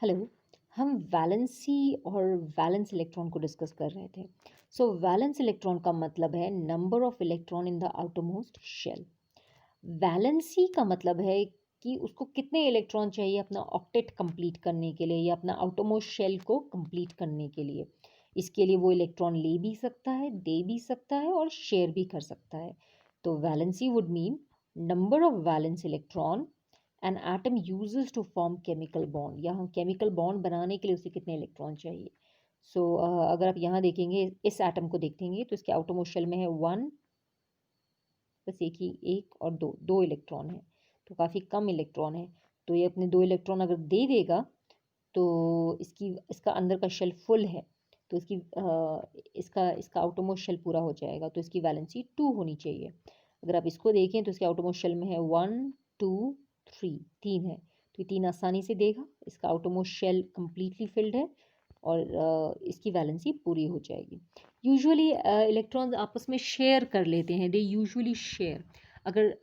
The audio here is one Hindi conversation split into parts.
हेलो। हम वैलेंसी और वैलेंस इलेक्ट्रॉन को डिस्कस कर रहे थे। सो वैलेंस इलेक्ट्रॉन का मतलब है number of electron in the outermost shell. Valency का मतलब है कि उसको कितने इलेक्ट्रॉन चाहिए अपना ऑक्टेट कंप्लीट करने के लिए या अपना आउटरमोस्ट शेल को कंप्लीट करने के लिए। इसके लिए वो इलेक्ट्रॉन ले भी सकता है, दे भी सकता है और शेयर भी कर सकता है। तो valency would mean number of valence electron an atom uses to form chemical bond, या हम केमिकल बॉन्ड बनाने के लिए उसे कितने इलेक्ट्रॉन चाहिए। अगर आप यहाँ देखेंगे, इस एटम को देखेंगे तो इसके आउटरमोस्ट शेल में है वन, बस एक ही, एक और दो, दो इलेक्ट्रॉन है। तो काफ़ी कम इलेक्ट्रॉन है। तो ये अपने दो इलेक्ट्रॉन अगर दे देगा तो इसकी इसका अंदर का शेल फुल है। तो इसका इसका आउटरमोस्ट शेल पूरा हो जाएगा, तो इसकी वैलेंसी टू होनी चाहिए। अगर आप इसको देखें तो इसके आउटरमोस्ट शेल में है वन, टू, थ्री, तीन है। तो ये तीन आसानी से देगा, इसका आउटरमोस्ट शेल कम्प्लीटली फिल्ड है और इसकी वैलेंसी पूरी हो जाएगी। यूजुअली इलेक्ट्रॉन्स आपस में शेयर कर लेते हैं, दे यूजुअली शेयर। अगर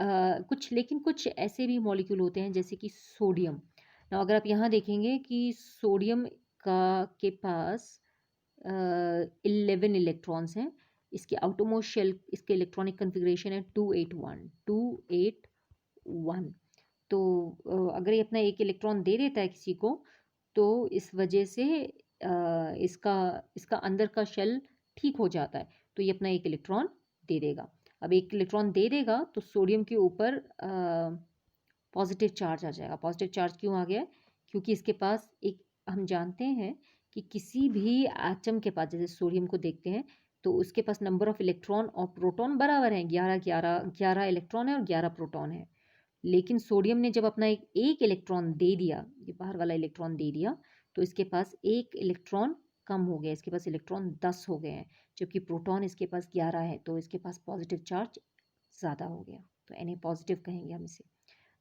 कुछ, लेकिन कुछ ऐसे भी मॉलिक्यूल होते हैं जैसे कि सोडियम। ना अगर आप यहाँ देखेंगे कि सोडियम का के पास 11 इलेक्ट्रॉन्स हैं। इसके आउटरमोस्ट शेल, इसके इलेक्ट्रॉनिक कन्फिग्रेशन है 281 तो अगर ये अपना एक इलेक्ट्रॉन दे देता है किसी को, तो इस वजह से इसका इसका अंदर का शेल ठीक हो जाता है। तो ये अपना एक इलेक्ट्रॉन दे देगा। अब एक इलेक्ट्रॉन दे देगा तो सोडियम के ऊपर पॉजिटिव चार्ज आ जाएगा। पॉजिटिव चार्ज क्यों आ गया? क्योंकि इसके पास एक, हम जानते हैं कि किसी भी एटम के पास, जैसे सोडियम को देखते हैं, तो उसके पास नंबर ऑफ इलेक्ट्रॉन और प्रोटॉन बराबर हैं, 11 इलेक्ट्रॉन है और 11 प्रोटॉन है। लेकिन सोडियम ने जब अपना एक इलेक्ट्रॉन दे दिया, ये बाहर वाला इलेक्ट्रॉन दे दिया, तो इसके पास एक इलेक्ट्रॉन कम हो गया, इसके पास इलेक्ट्रॉन 10 हो गए हैं, जबकि प्रोटॉन इसके पास 11 है, तो इसके पास पॉजिटिव चार्ज ज़्यादा हो गया। तो Na पॉजिटिव कहेंगे हम इसे,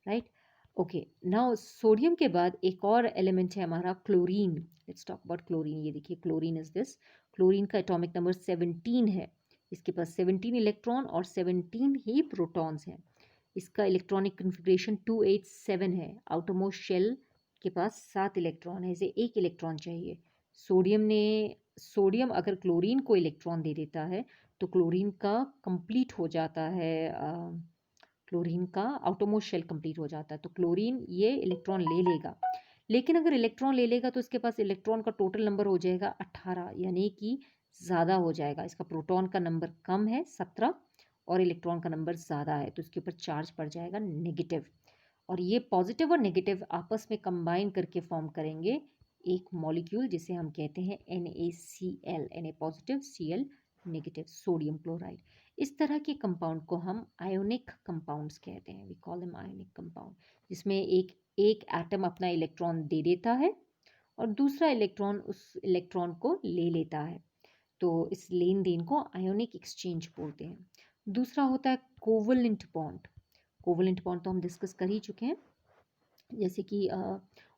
राइट। ओके, नाउ सोडियम के बाद एक और एलिमेंट है हमारा chlorine. Let's talk about chlorine. ये देखिए, क्लोरीन इज दिस। क्लोरीन का एटॉमिक नंबर 17 है। इसके पास 17 इलेक्ट्रॉन और 17 ही प्रोटॉन्स हैं। इसका इलेक्ट्रॉनिक कन्फिग्रेशन 287 है। आउटरमोस्ट शेल के पास 7 इलेक्ट्रॉन है, इसे एक इलेक्ट्रॉन चाहिए। सोडियम अगर क्लोरीन को इलेक्ट्रॉन दे देता है तो क्लोरीन का कंप्लीट हो जाता है, क्लोरीन का आउटरमोस्ट शेल कंप्लीट हो जाता है। तो क्लोरीन ये इलेक्ट्रॉन ले लेगा। लेकिन अगर इलेक्ट्रॉन ले लेगा तो इसके पास इलेक्ट्रॉन का टोटल नंबर हो जाएगा 18, यानी कि ज़्यादा हो जाएगा। इसका प्रोटॉन का नंबर कम है 17 और इलेक्ट्रॉन का नंबर ज़्यादा है, तो इसके ऊपर चार्ज पड़ जाएगा नेगेटिव। और ये पॉजिटिव और नेगेटिव आपस में कंबाइन करके फॉर्म करेंगे एक मॉलिक्यूल जिसे हम कहते हैं NaCl, Na positive, Cl negative, sodium chloride. इस तरह के कंपाउंड को हम आयोनिक कंपाउंड्स कहते हैं। We call them ionic compound, जिसमें एक एक एटम अपना इलेक्ट्रॉन दे देता है और दूसरा इलेक्ट्रॉन उस इलेक्ट्रॉन को ले लेता है। तो इस लेन देन को आयोनिक एक्सचेंज बोलते हैं। दूसरा होता है कोवलेंट बॉन्ड। कोवलेंट बॉन्ड तो हम डिस्कस कर ही चुके हैं। जैसे कि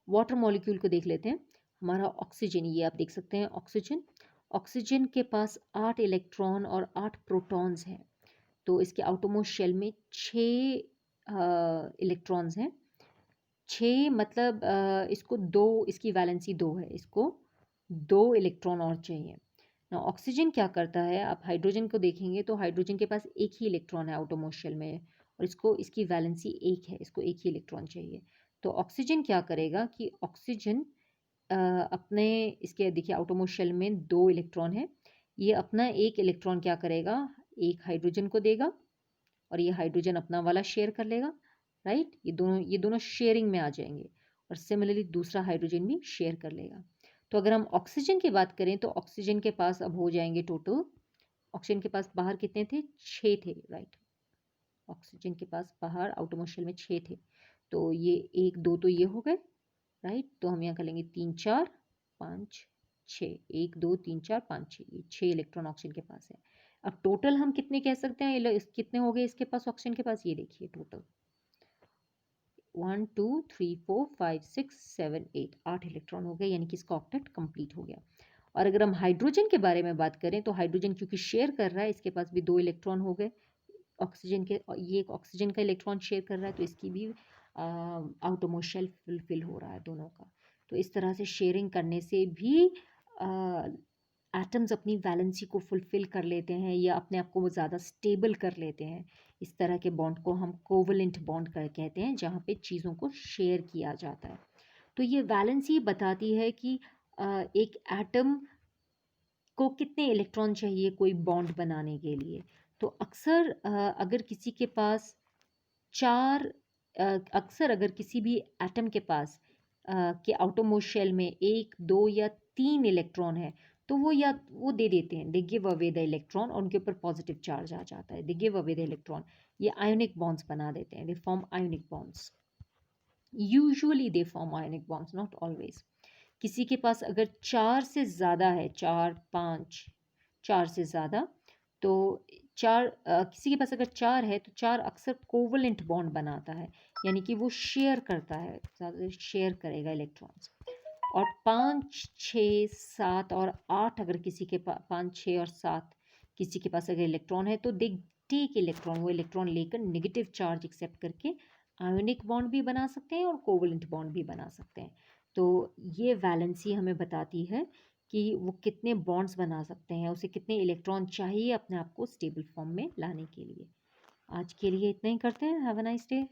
वाटर मॉलिक्यूल को देख लेते हैं। हमारा ऑक्सीजन, ये आप देख सकते हैं ऑक्सीजन। ऑक्सीजन के पास 8 इलेक्ट्रॉन और 8 प्रोटॉन्स हैं। तो इसके आउटरमोस्ट शेल में 6 इलेक्ट्रॉन्स हैं। 6 मतलब इसको दो, इसकी वैलेंसी 2 है, इसको 2 इलेक्ट्रॉन और चाहिए ना। ऑक्सीजन क्या करता है, आप हाइड्रोजन को देखेंगे तो हाइड्रोजन के पास एक ही इलेक्ट्रॉन है आउटरमोस्ट शेल में, और इसकी वैलेंसी 1 है, इसको एक ही इलेक्ट्रॉन चाहिए। तो ऑक्सीजन क्या करेगा कि ऑक्सीजन अपने, इसके देखिए आउटरमोस्ट शेल में 2 इलेक्ट्रॉन है, ये अपना एक इलेक्ट्रॉन क्या करेगा, एक हाइड्रोजन को देगा और ये हाइड्रोजन अपना वाला शेयर कर लेगा, राइट। ये दोनों शेयरिंग में आ जाएंगे और सिमिलरली दूसरा हाइड्रोजन भी शेयर कर लेगा। तो अगर हम ऑक्सीजन की बात करें तो ऑक्सीजन के पास अब हो जाएंगे टोटल, ऑक्सीजन के पास बाहर कितने थे, 6 थे, राइट। ऑक्सीजन के पास बाहर आउटरमोस्ट शेल में 6 थे। तो ये एक दो तो ये हो गए, राइट। तो हम यहाँ कर लेंगे 3 4 5 6, 1 2 3 4 5 6, ये 6 इलेक्ट्रॉन ऑक्सीजन के पास है। अब टोटल हम कितने कह सकते हैं, कितने हो गए इसके पास, ऑक्सीजन के पास, ये देखिए टोटल 1 2 3 4 5 6 7 8, 8 इलेक्ट्रॉन हो गए, यानी कि इसका ऑक्टेट कंप्लीट हो गया। और अगर हम हाइड्रोजन के बारे में बात करें तो हाइड्रोजन क्योंकि शेयर कर रहा है, इसके पास भी 2 इलेक्ट्रॉन हो गए ऑक्सीजन के, ये एक ऑक्सीजन का इलेक्ट्रॉन शेयर कर रहा है, तो इसकी भी आउटरमोस्ट शेल फुलफिल हो रहा है दोनों का। तो इस तरह से शेयरिंग करने से भी एटम्स अपनी वैलेंसी को फुलफ़िल कर लेते हैं या अपने आप को वो ज़्यादा स्टेबल कर लेते हैं। इस तरह के बॉन्ड को हम कोवलेंट बॉन्ड कहते हैं, जहाँ पे चीज़ों को शेयर किया जाता है। तो ये वैलेंसी बताती है कि एक एटम को कितने इलेक्ट्रॉन चाहिए कोई बॉन्ड बनाने के लिए। तो अगर किसी के पास 4 अक्सर अगर किसी भी एटम के पास के आउटरमोस्ट शेल में 1, 2 या 3 इलेक्ट्रॉन है, तो वो दे देते हैं, they give away the electron और उनके ऊपर पॉजिटिव चार्ज आ जाता है, they give away the electron. ये आयोनिक बॉन्ड्स बना देते हैं, they form ionic bonds. Usually they form ionic bonds, not always. किसी के पास अगर 4 से ज़्यादा है, 4, 5, 4 से ज़्यादा, तो किसी के पास अगर 4 है तो 4 अक्सर कोवलेंट बॉन्ड बनाता है, यानी कि वो शेयर करता है, ज़्यादा शेयर करेगा इलेक्ट्रॉन्स। और 5, 6, 7 और 8 अगर किसी के पास 5, 6 और 7 किसी के पास अगर इलेक्ट्रॉन है, तो दे टेक इलेक्ट्रॉन, वो इलेक्ट्रॉन लेकर नेगेटिव चार्ज एक्सेप्ट करके आयोनिक बॉन्ड भी बना सकते हैं और कोवलेंट बॉन्ड भी बना सकते हैं। तो ये वैलेंसी हमें बताती है कि वो कितने बॉन्ड्स बना सकते हैं, उसे कितने इलेक्ट्रॉन चाहिए अपने आप को स्टेबल फॉर्म में लाने के लिए। आज के लिए इतना ही करते हैं। Have a nice day.